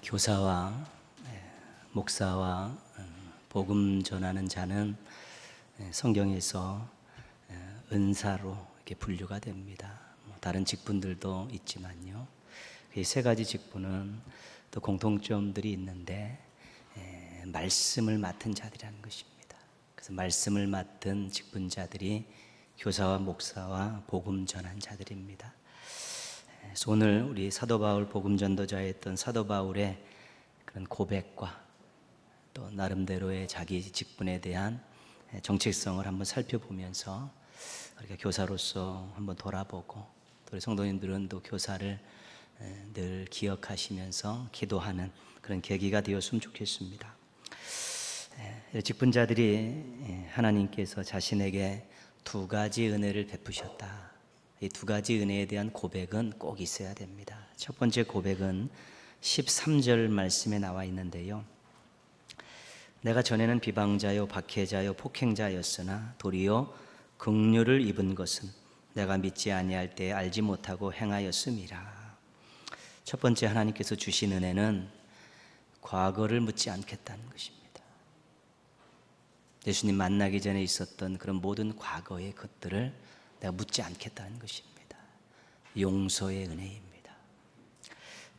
교사와 목사와 복음 전하는 자는 성경에서 은사로 이렇게 분류가 됩니다. 다른 직분들도 있지만요. 이 세 가지 직분은 또 공통점들이 있는데 말씀을 맡은 자들이라는 것입니다. 그래서 말씀을 맡은 직분자들이 교사와 목사와 복음 전한 자들입니다. 그래서 오늘 우리 사도 바울 복음 전도자였던 사도 바울의 그런 고백과 또 나름대로의 자기 직분에 대한 정체성을 한번 살펴보면서 우리가 교사로서 한번 돌아보고 또 우리 성도님들은 또 교사를 늘 기억하시면서 기도하는 그런 계기가 되었으면 좋겠습니다. 직분자들이 하나님께서 자신에게 두 가지 은혜를 베푸셨다. 이 두 가지 은혜에 대한 고백은 꼭 있어야 됩니다. 첫 번째 고백은 13절 말씀에 나와 있는데요. 내가 전에는 비방자요 박해자요 폭행자였으나 도리어 긍휼을 입은 것은 내가 믿지 아니할 때에 알지 못하고 행하였음이라. 첫 번째 하나님께서 주신 은혜는 과거를 묻지 않겠다는 것입니다. 예수님 만나기 전에 있었던 그런 모든 과거의 것들을 내가 묻지 않겠다는 것입니다. 용서의 은혜입니다.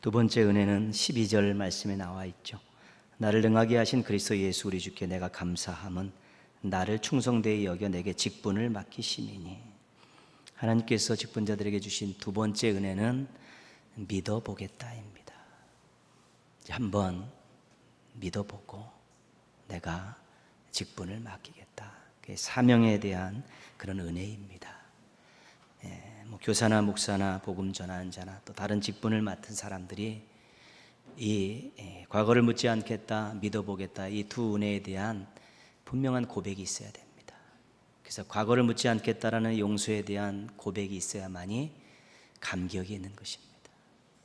두 번째 은혜는 12절 말씀에 나와 있죠. 나를 능하게 하신 그리스도 예수 우리 주께 내가 감사함은 나를 충성되이 여겨 내게 직분을 맡기심이니. 하나님께서 직분자들에게 주신 두 번째 은혜는 믿어보겠다입니다. 한번 믿어보고 내가 직분을 맡기겠다. 사명에 대한 그런 은혜입니다. 교사나 목사나 복음 전하는 자나 또 다른 직분을 맡은 사람들이 이 과거를 묻지 않겠다, 믿어보겠다, 이 두 은혜에 대한 분명한 고백이 있어야 됩니다. 그래서 과거를 묻지 않겠다라는 용서에 대한 고백이 있어야만이 감격이 있는 것입니다.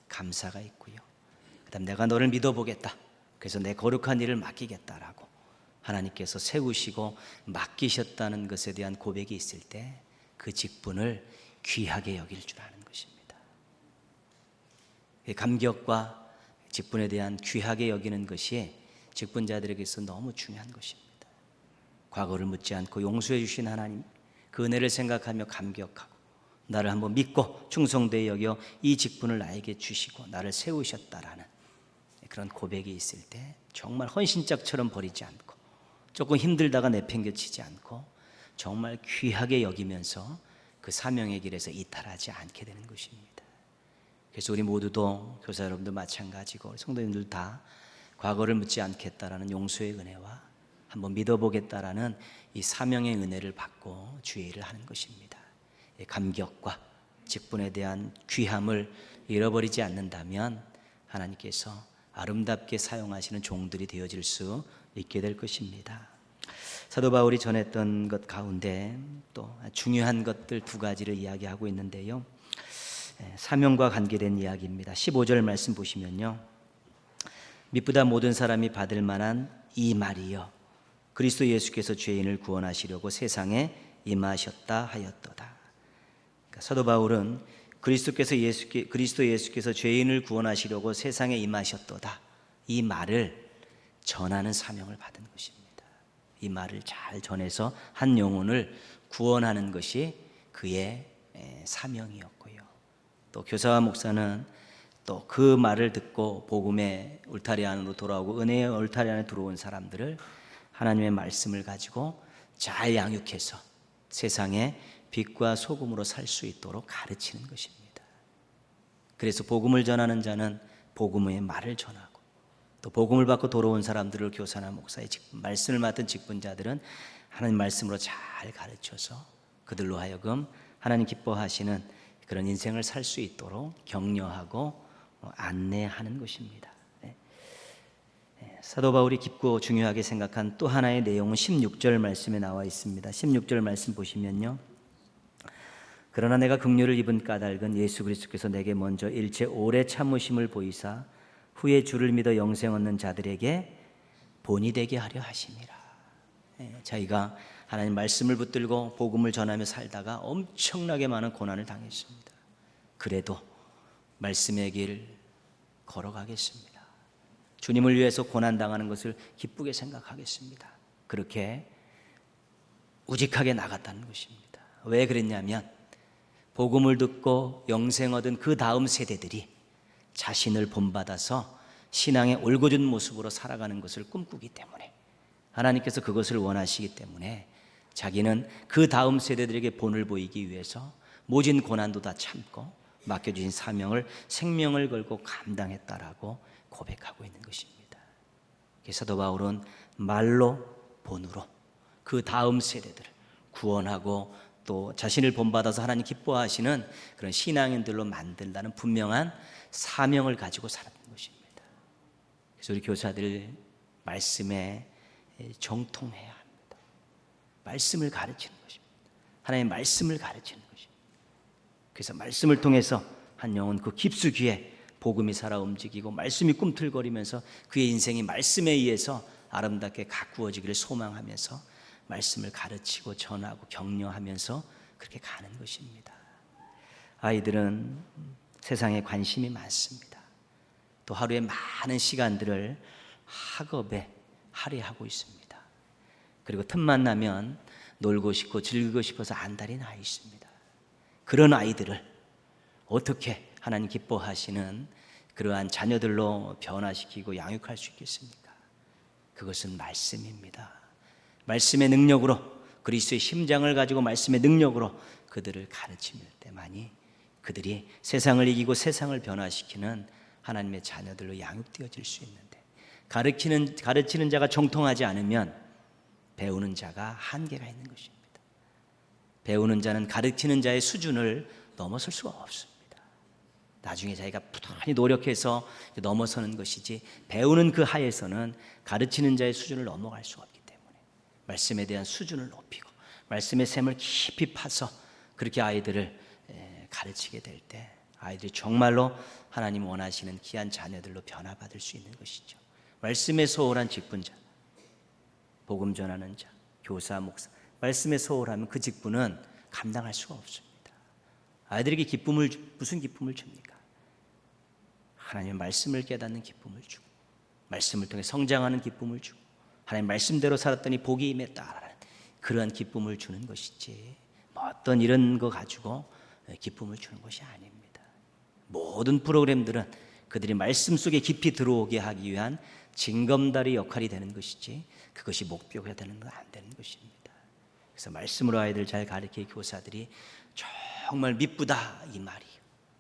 감사가 있고요. 그다음 내가 너를 믿어보겠다. 그래서 내 거룩한 일을 맡기겠다라고 하나님께서 세우시고 맡기셨다는 것에 대한 고백이 있을 때 그 직분을 귀하게 여길 줄 아는 것입니다. 감격과 직분에 대한 귀하게 여기는 것이 직분자들에게서 너무 중요한 것입니다. 과거를 묻지 않고 용서해 주신 하나님, 그 은혜를 생각하며 감격하고 나를 한번 믿고 충성되이 여겨 이 직분을 나에게 주시고 나를 세우셨다라는 그런 고백이 있을 때 정말 헌신짝처럼 버리지 않고 조금 힘들다가 내팽개치지 않고 정말 귀하게 여기면서 그 사명의 길에서 이탈하지 않게 되는 것입니다. 그래서 우리 모두도 교사 여러분들 마찬가지고 성도님들 다 과거를 묻지 않겠다라는 용서의 은혜와 한번 믿어보겠다라는 이 사명의 은혜를 받고 주의 일을 하는 것입니다. 감격과 직분에 대한 귀함을 잃어버리지 않는다면 하나님께서 아름답게 사용하시는 종들이 되어질 수 있게 될 것입니다. 사도 바울이 전했던 것 가운데 또 중요한 것들 두 가지를 이야기하고 있는데요. 사명과 관계된 이야기입니다. 15절 말씀 보시면요. 믿보다 모든 사람이 받을 만한 이 말이요 그리스도 예수께서 죄인을 구원하시려고 세상에 임하셨다 하였도다. 그러니까 사도 바울은 그리스도 예수께서 죄인을 구원하시려고 세상에 임하셨도다. 이 말을 전하는 사명을 받은 것입니다. 이 말을 잘 전해서 한 영혼을 구원하는 것이 그의 사명이었고요. 또 교사와 목사는 또 그 말을 듣고 복음의 울타리 안으로 돌아오고 은혜의 울타리 안에 들어온 사람들을 하나님의 말씀을 가지고 잘 양육해서 세상에 빛과 소금으로 살 수 있도록 가르치는 것입니다. 그래서 복음을 전하는 자는 복음의 말을 전하고 또 복음을 받고 돌아온 사람들을 교사나 목사의 말씀을 맡은 직분자들은 하나님 말씀으로 잘 가르쳐서 그들로 하여금 하나님 기뻐하시는 그런 인생을 살 수 있도록 격려하고 안내하는 것입니다. 사도 바울이 깊고 중요하게 생각한 또 하나의 내용은 16절 말씀에 나와 있습니다. 16절 말씀 보시면요. 그러나 내가 긍휼을 입은 까닭은 예수 그리스도께서 내게 먼저 일체 오래 참으심을 보이사 후에 주를 믿어 영생 얻는 자들에게 본이 되게 하려 하심이라. 저희가 하나님 말씀을 붙들고 복음을 전하며 살다가 엄청나게 많은 고난을 당했습니다. 그래도 말씀의 길 걸어가겠습니다. 주님을 위해서 고난당하는 것을 기쁘게 생각하겠습니다. 그렇게 우직하게 나갔다는 것입니다. 왜 그랬냐면 복음을 듣고 영생 얻은 그 다음 세대들이 자신을 본받아서 신앙의 올곧은 모습으로 살아가는 것을 꿈꾸기 때문에, 하나님께서 그것을 원하시기 때문에 자기는 그 다음 세대들에게 본을 보이기 위해서 모진 고난도 다 참고 맡겨주신 사명을 생명을 걸고 감당했다라고 고백하고 있는 것입니다. 사도 바울은 말로 본으로 그 다음 세대들을 구원하고 또 자신을 본받아서 하나님 기뻐하시는 그런 신앙인들로 만든다는 분명한 사명을 가지고 살았던 것입니다. 그래서 우리 교사들 말씀에 정통해야 합니다. 말씀을 가르치는 것입니다. 하나님의 말씀을 가르치는 것입니다. 그래서 말씀을 통해서 한 영혼 그 깊숙이에 복음이 살아 움직이고 말씀이 꿈틀거리면서 그의 인생이 말씀에 의해서 아름답게 가꾸어지기를 소망하면서 말씀을 가르치고 전하고 격려하면서 그렇게 가는 것입니다. 아이들은 세상에 관심이 많습니다. 또 하루에 많은 시간들을 학업에 할애하고 있습니다. 그리고 틈만 나면 놀고 싶고 즐기고 싶어서 안달이 나 있습니다. 그런 아이들을 어떻게 하나님 기뻐하시는 그러한 자녀들로 변화시키고 양육할 수 있겠습니까? 그것은 말씀입니다. 말씀의 능력으로, 그리스도의 심장을 가지고 말씀의 능력으로 그들을 가르칠 때만이 그들이 세상을 이기고 세상을 변화시키는 하나님의 자녀들로 양육되어질 수 있는데, 가르치는 자가 정통하지 않으면 배우는 자가 한계가 있는 것입니다. 배우는 자는 가르치는 자의 수준을 넘어설 수가 없습니다. 나중에 자기가 부단히 노력해서 넘어서는 것이지, 배우는 그 하에서는 가르치는 자의 수준을 넘어갈 수가 없기 때문에 말씀에 대한 수준을 높이고 말씀의 샘을 깊이 파서 그렇게 아이들을 가르치게 될 때 아이들이 정말로 하나님 원하시는 귀한 자녀들로 변화받을 수 있는 것이죠. 말씀에 소홀한 직분자, 복음 전하는 자, 교사, 목사, 말씀에 소홀하면 그 직분은 감당할 수가 없습니다. 아이들에게 무슨 기쁨을 줍니까? 하나님의 말씀을 깨닫는 기쁨을 주고, 말씀을 통해 성장하는 기쁨을 주고, 하나님 말씀대로 살았더니 복이 임했다라는 그러한 기쁨을 주는 것이지, 어떤 이런 거 가지고 기쁨을 주는 것이 아닙니다. 모든 프로그램들은 그들이 말씀 속에 깊이 들어오게 하기 위한 징검다리 역할이 되는 것이지, 그것이 목표가 되는 건 안 되는 것입니다. 그래서 말씀으로 아이들 잘 가르칠 교사들이 정말 미쁘다 이 말이에요.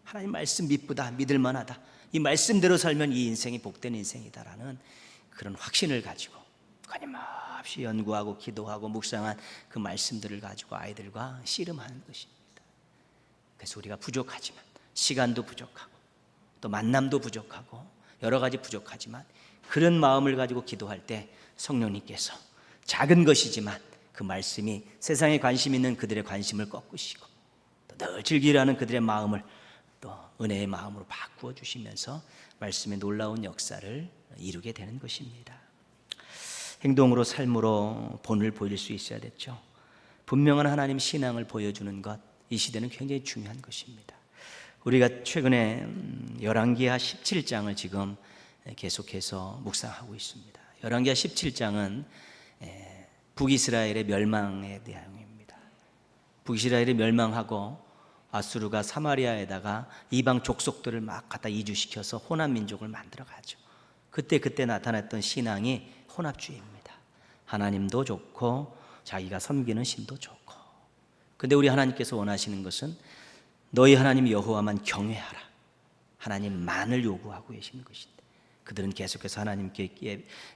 하나님 말씀 미쁘다, 믿을만하다, 이 말씀대로 살면 이 인생이 복된 인생이다라는 그런 확신을 가지고 끊임없이 연구하고 기도하고 묵상한 그 말씀들을 가지고 아이들과 씨름하는 것입니다. 그래서 우리가 부족하지만, 시간도 부족하고 또 만남도 부족하고 여러 가지 부족하지만, 그런 마음을 가지고 기도할 때 성령님께서 작은 것이지만 그 말씀이 세상에 관심 있는 그들의 관심을 꺾으시고 또 늘 즐기라는 그들의 마음을 또 은혜의 마음으로 바꾸어 주시면서 말씀의 놀라운 역사를 이루게 되는 것입니다. 행동으로, 삶으로 본을 보일 수 있어야 됐죠. 분명한 하나님 신앙을 보여주는 것, 이 시대는 굉장히 중요한 것입니다. 우리가 최근에 열왕기하 17장을 지금 계속해서 묵상하고 있습니다. 열왕기하 17장은 북이스라엘의 멸망에 대한 내용입니다. 북이스라엘이 멸망하고 아수르가 사마리아에다가 이방 족속들을 막 갖다 이주시켜서 혼합 민족을 만들어 가죠. 그때 나타났던 신앙이 혼합주의입니다. 하나님도 좋고 자기가 섬기는 신도 좋고. 근데 우리 하나님께서 원하시는 것은 너희 하나님 여호와만 경외하라, 하나님만을 요구하고 계시는 것인데, 그들은 계속해서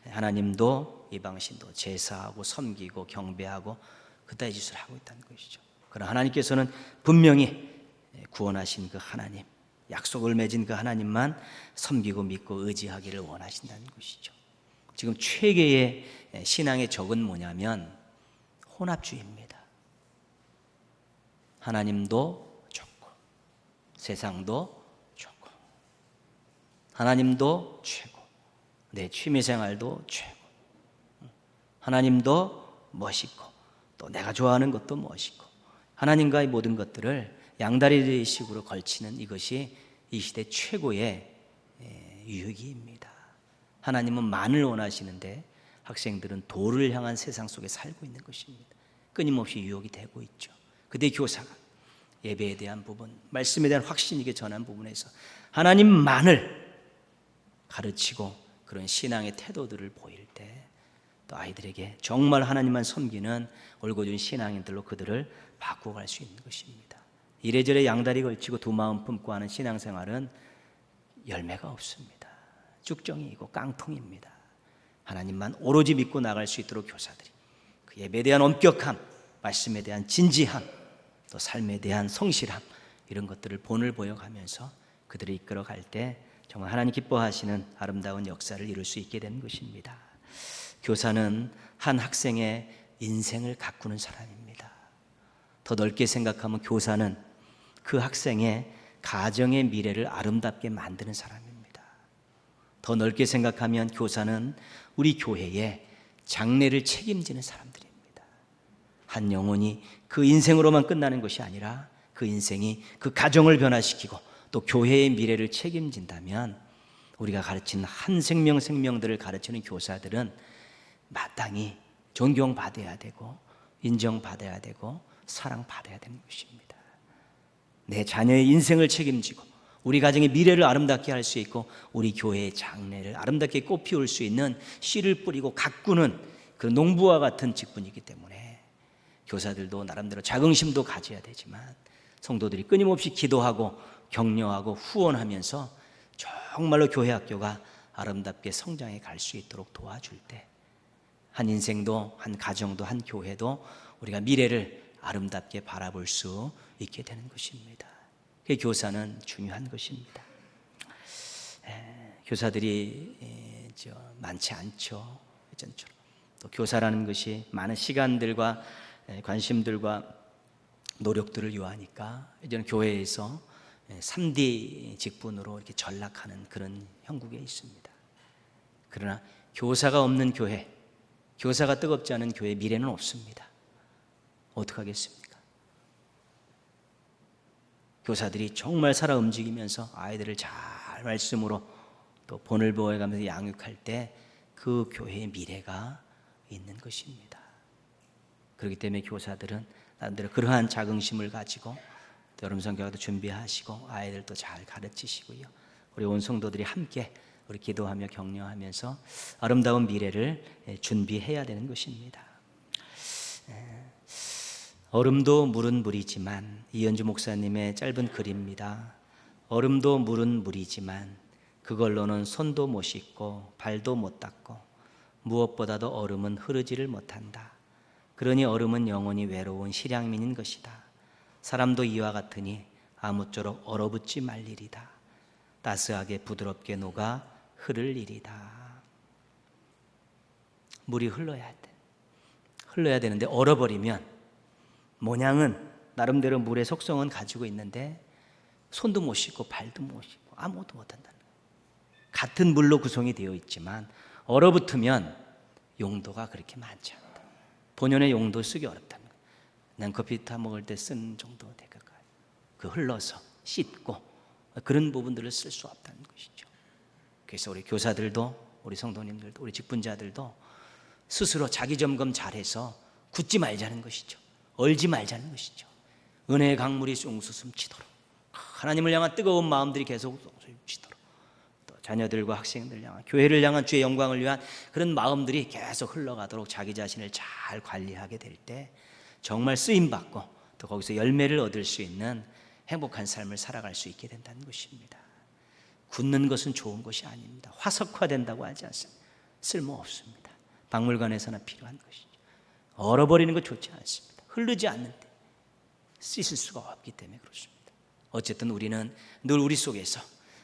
하나님도 이방신도 제사하고 섬기고 경배하고 그따위 짓을 하고 있다는 것이죠. 그러나 하나님께서는 분명히 구원하신 그 하나님, 약속을 맺은 그 하나님만 섬기고 믿고 의지하기를 원하신다는 것이죠. 지금 최대의 신앙의 적은 뭐냐면 혼합주의입니다. 하나님도 좋고 세상도 좋고, 하나님도 최고, 내 취미생활도 최고, 하나님도 멋있고 또 내가 좋아하는 것도 멋있고, 하나님과의 모든 것들을 양다리식으로 걸치는 이것이 이 시대 최고의 유익입니다. 하나님은 만을 원하시는데 학생들은 돌을 향한 세상 속에 살고 있는 것입니다. 끊임없이 유혹이 되고 있죠. 그때 교사가 예배에 대한 부분, 말씀에 대한 확신있게 전한 부분에서 하나님만을 가르치고 그런 신앙의 태도들을 보일 때 또 아이들에게 정말 하나님만 섬기는 올곧은 신앙인들로 그들을 바꿔갈 수 있는 것입니다. 이래저래 양다리 걸치고 두 마음 품고 하는 신앙생활은 열매가 없습니다. 쭉정이고 깡통입니다. 하나님만 오로지 믿고 나갈 수 있도록 교사들이 그 예배에 대한 엄격함, 말씀에 대한 진지함, 또 삶에 대한 성실함, 이런 것들을 본을 보여가면서 그들을 이끌어갈 때 정말 하나님 기뻐하시는 아름다운 역사를 이룰 수 있게 되는 것입니다. 교사는 한 학생의 인생을 가꾸는 사람입니다. 더 넓게 생각하면 교사는 그 학생의 가정의 미래를 아름답게 만드는 사람입니다. 더 넓게 생각하면 교사는 우리 교회의 장래를 책임지는 사람들입니다. 한 영혼이 그 인생으로만 끝나는 것이 아니라 그 인생이 그 가정을 변화시키고 또 교회의 미래를 책임진다면 우리가 가르치는 한 생명들을 가르치는 교사들은 마땅히 존경받아야 되고 인정받아야 되고 사랑받아야 되는 것입니다. 내 자녀의 인생을 책임지고 우리 가정의 미래를 아름답게 할 수 있고 우리 교회의 장래를 아름답게 꽃피울 수 있는 씨를 뿌리고 가꾸는 그런 농부와 같은 직분이기 때문에 교사들도 나름대로 자긍심도 가져야 되지만 성도들이 끊임없이 기도하고 격려하고 후원하면서 정말로 교회 학교가 아름답게 성장해 갈 수 있도록 도와줄 때 한 인생도 한 가정도 한 교회도 우리가 미래를 아름답게 바라볼 수 있게 되는 것입니다. 그 교사는 중요한 것입니다. 교사들이 많지 않죠. 예전처럼. 또 교사라는 것이 많은 시간들과 관심들과 노력들을 요하니까 이제는 교회에서 3D 직분으로 이렇게 전락하는 그런 형국에 있습니다. 그러나 교사가 없는 교회, 교사가 뜨겁지 않은 교회의 미래는 없습니다. 어떡하겠습니까? 교사들이 정말 살아 움직이면서 아이들을 잘 말씀으로 또 본을 보호해가면서 양육할 때 그 교회의 미래가 있는 것입니다. 그렇기 때문에 교사들은 나름대로 그러한 자긍심을 가지고 여름 성경도 준비하시고 아이들도 잘 가르치시고요. 우리 온 성도들이 함께 우리 기도하며 격려하면서 아름다운 미래를 준비해야 되는 것입니다. 얼음도 물은 물이지만, 이현주 목사님의 짧은 글입니다. 얼음도 물은 물이지만 그걸로는 손도 못 씻고 발도 못 닦고 무엇보다도 얼음은 흐르지를 못한다. 그러니 얼음은 영원히 외로운 실향민인 것이다. 사람도 이와 같으니 아무쪼록 얼어붙지 말리리다. 따스하게 부드럽게 녹아 흐를 일이다. 물이 흘러야 돼. 흘러야 되는데 얼어버리면 모양은 나름대로 물의 속성은 가지고 있는데 손도 못 씻고 발도 못 씻고 아무것도 못한다는 거예요. 같은 물로 구성이 되어 있지만 얼어붙으면 용도가 그렇게 많지 않다. 본연의 용도 쓰기 어렵다는 거예요. 난 커피 타 먹을 때 쓴 정도 될까요? 그 흘러서 씻고 그런 부분들을 쓸 수 없다는 것이죠. 그래서 우리 교사들도 우리 성도님들도 우리 직분자들도 스스로 자기 점검 잘해서 굳지 말자는 것이죠. 얼지 말자는 것이죠. 은혜의 강물이 숭숭 치도록 하나님을 향한 뜨거운 마음들이 계속 숭숭치도록 또 자녀들과 학생들 향한 교회를 향한 주의 영광을 위한 그런 마음들이 계속 흘러가도록 자기 자신을 잘 관리하게 될 때 정말 쓰임받고 또 거기서 열매를 얻을 수 있는 행복한 삶을 살아갈 수 있게 된다는 것입니다. 굳는 것은 좋은 것이 아닙니다. 화석화된다고 하지 않습니다. 쓸모없습니다. 박물관에서나 필요한 것이죠. 얼어버리는 것 좋지 않습니다. 흐르지 않는데 씻을 수가 없기 때문에 그렇습니다. 어쨌든 우리는 늘 우리 속에서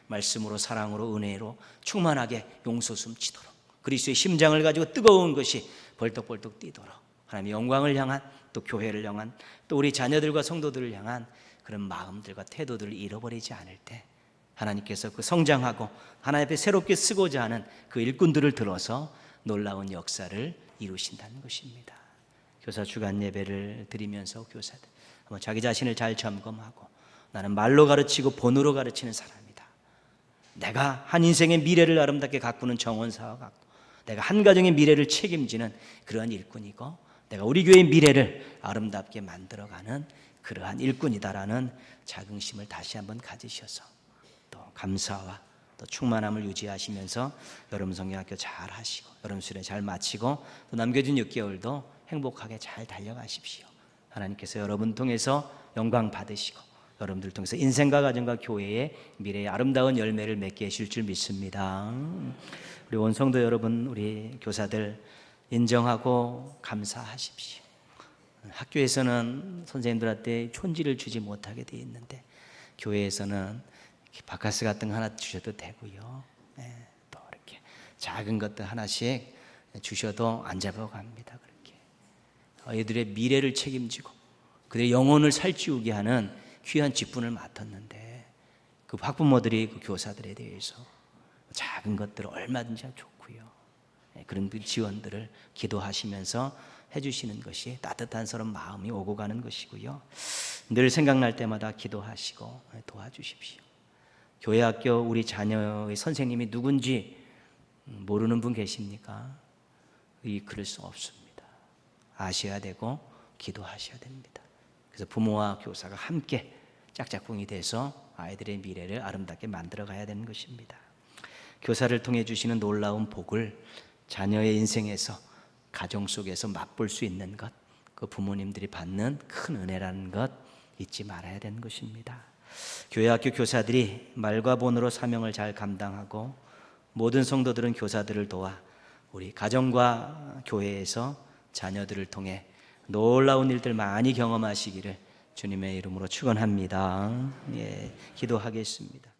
말씀으로 사랑으로 은혜로 충만하게 용솟음 치도록 그리스도의 심장을 가지고 뜨거운 것이 벌떡벌떡 뛰도록 하나님의 영광을 향한 또 교회를 향한 또 우리 자녀들과 성도들을 향한 그런 마음들과 태도들을 잃어버리지 않을 때 하나님께서 그 성장하고 하나님 앞에 새롭게 쓰고자 하는 그 일꾼들을 들어서 놀라운 역사를 이루신다는 것입니다. 교사 주간 예배를 드리면서 교사들 한번 자기 자신을 잘 점검하고 나는 말로 가르치고 본으로 가르치는 사람이다. 내가 한 인생의 미래를 아름답게 가꾸는 정원사와 같고, 내가 한 가정의 미래를 책임지는 그러한 일꾼이고, 내가 우리 교회의 미래를 아름답게 만들어가는 그러한 일꾼이다라는 자긍심을 다시 한번 가지셔서 또 감사와 또 충만함을 유지하시면서 여름 성경학교 잘 하시고 여름 수련 잘 마치고 또 남겨진 6개월도 행복하게 잘 달려가십시오. 하나님께서 여러분 통해서 영광 받으시고 여러분들 통해서 인생과 가정과 교회의 미래의 아름다운 열매를 맺게 하실 줄 믿습니다. 우리 원성도 여러분, 우리 교사들 인정하고 감사하십시오. 학교에서는 선생님들한테 촌지를 주지 못하게 돼 있는데 교회에서는 바카스 같은 거 하나 주셔도 되고요. 네, 또 이렇게 작은 것들 하나씩 주셔도 안 잡아갑니다. 그렇게 아이들의 미래를 책임지고 그들의 영혼을 살찌우게 하는 귀한 직분을 맡았는데 그 학부모들이 그 교사들에 대해서 작은 것들 얼마든지 좋고요. 네, 그런 지원들을 기도하시면서 해주시는 것이 따뜻한 서런 마음이 오고 가는 것이고요. 늘 생각날 때마다 기도하시고 도와주십시오. 교회 학교 우리 자녀의 선생님이 누군지 모르는 분 계십니까? 그럴 수 없습니다. 아셔야 되고 기도하셔야 됩니다. 그래서 부모와 교사가 함께 짝짝꿍이 돼서 아이들의 미래를 아름답게 만들어 가야 되는 것입니다. 교사를 통해 주시는 놀라운 복을 자녀의 인생에서 가정 속에서 맛볼 수 있는 것, 그 부모님들이 받는 큰 은혜라는 것 잊지 말아야 되는 것입니다. 교회 학교 교사들이 말과 본으로 사명을 잘 감당하고 모든 성도들은 교사들을 도와 우리 가정과 교회에서 자녀들을 통해 놀라운 일들 많이 경험하시기를 주님의 이름으로 축원합니다. 예, 기도하겠습니다.